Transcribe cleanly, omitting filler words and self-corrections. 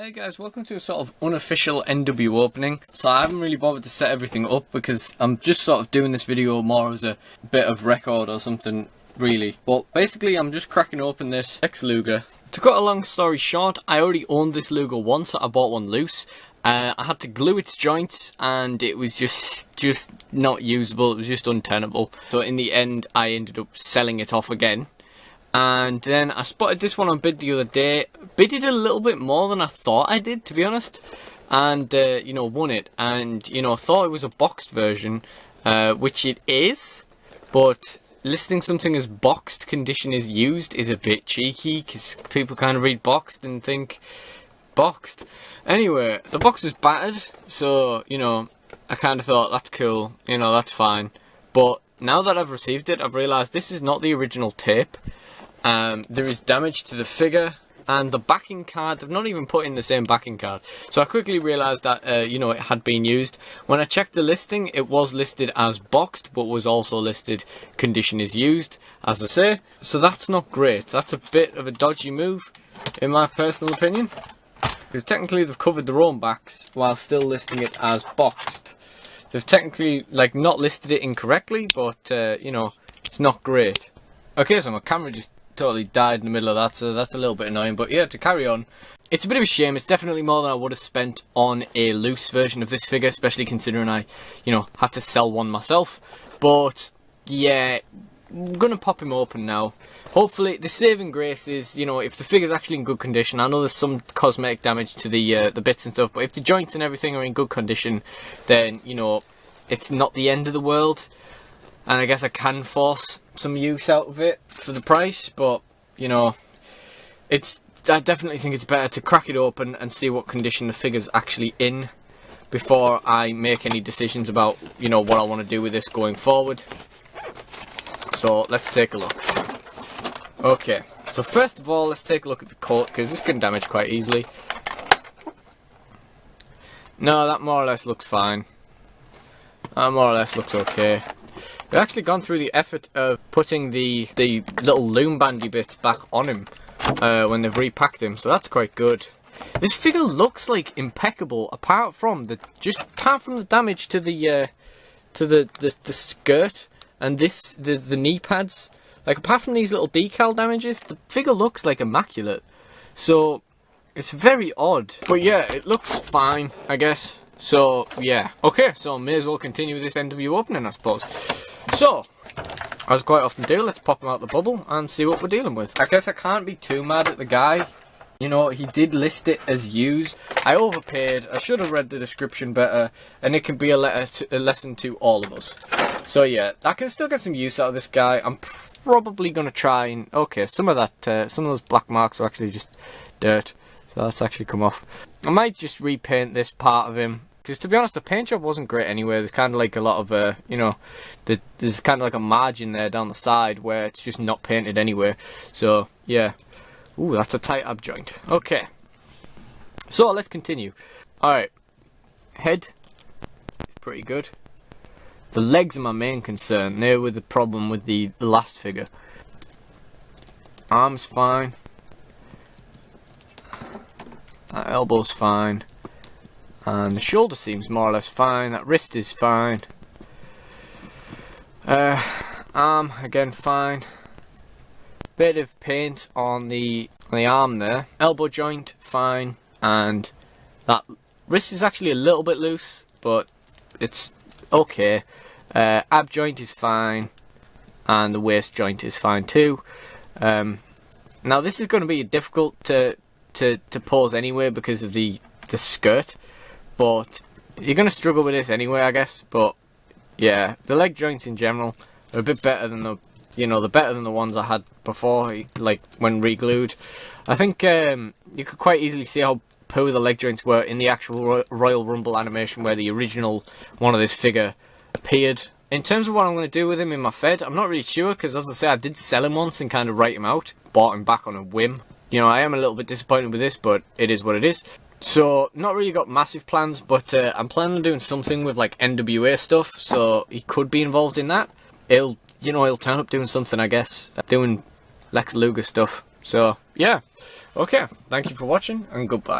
Hey guys, welcome to a sort of unofficial NW opening. So I haven't really bothered to set everything up because I'm just sort of doing this video more as a bit of record or something, really. But basically I'm just cracking open this Lex Luger. To cut a long story short, I already owned this Luger once. I bought one loose. I had to glue its joints and it was just not usable. It was just untenable. So in the end I ended up selling it off again. And then I spotted this one on bid the other day. Bidded a little bit more than I thought I did, to be honest. And, won it. And, thought it was a boxed version, which it is. But listing something as boxed condition is used is a bit cheeky, because people kind of read boxed and think boxed. Anyway, the box was battered, so, I kind of thought, that's cool, that's fine. But now that I've received it, I've realised this is not the original tape. There is damage to the figure, and the backing card, they've not even put in the same backing card. So I quickly realised that, it had been used. When I checked the listing, it was listed as boxed, but was also listed condition is used, as I say. So that's not great. That's a bit of a dodgy move, in my personal opinion. Because technically they've covered their own backs, while still listing it as boxed. They've technically, not listed it incorrectly, but, it's not great. Okay, so my camera just totally died in the middle of that, so that's a little bit annoying. But yeah, to carry on, it's a bit of a shame. It's definitely more than I would have spent on a loose version of this figure, especially considering I, had to sell one myself. But yeah, I'm gonna pop him open now. Hopefully, the saving grace is, if the figure's actually in good condition. I know there's some cosmetic damage to the bits and stuff, but if the joints and everything are in good condition, then it's not the end of the world. And I guess I can force some use out of it for the price, but I definitely think it's better to crack it open and see what condition the figure's actually in before I make any decisions about what I want to do with this going forward. So let's take a look. Okay, so first of all, let's take a look at the coat, because this can damage quite easily. No, that more or less looks fine. That more or less looks okay. They've actually gone through the effort of putting the little loom bandy bits back on him when they've repacked him, so that's quite good. This figure looks like impeccable, apart from the damage to the skirt and the knee pads. Apart from these little decal damages, the figure looks like immaculate. So it's very odd, but yeah, it looks fine, I guess. So yeah, okay, so may as well continue with this NW opening, I suppose. So, as I quite often do, let's pop him out the bubble and see what we're dealing with. I guess I can't be too mad at the guy. He did list it as used. I overpaid. I should have read the description better, and it can be a lesson to all of us. So yeah, I can still get some use out of this guy. I'm probably gonna try and some of those black marks are actually just dirt, so that's actually come off. I might just repaint this part of him. Because to be honest, the paint job wasn't great anyway. There's kind of like a lot of, there's kind of like a margin there down the side where it's just not painted anyway. So, yeah. Ooh, that's a tight ab joint. Okay. So, let's continue. Alright. Head. Pretty good. The legs are my main concern. They were the problem with the last figure. Arm's fine. That elbow's fine. And the shoulder seems more or less fine. That wrist is fine. Arm again fine. Bit of paint on the arm there. Elbow joint fine, and that wrist is actually a little bit loose, but it's okay. Ab joint is fine, and the waist joint is fine too. Now this is going to be difficult to pose anyway because of the skirt. But you're going to struggle with this anyway, I guess. But yeah, the leg joints in general are a bit better than the ones I had before, like when re-glued. I think you could quite easily see how poor the leg joints were in the actual Royal Rumble animation where the original one of this figure appeared. In terms of what I'm going to do with him in my Fed, I'm not really sure, because as I say, I did sell him once and kind of write him out. Bought him back on a whim. I am a little bit disappointed with this, but it is what it is. So, not really got massive plans, but I'm planning on doing something with like NWA stuff, so he could be involved in that. He'll turn up doing something, I guess, doing Lex Luger stuff. So, yeah. Okay, thank you for watching, and goodbye.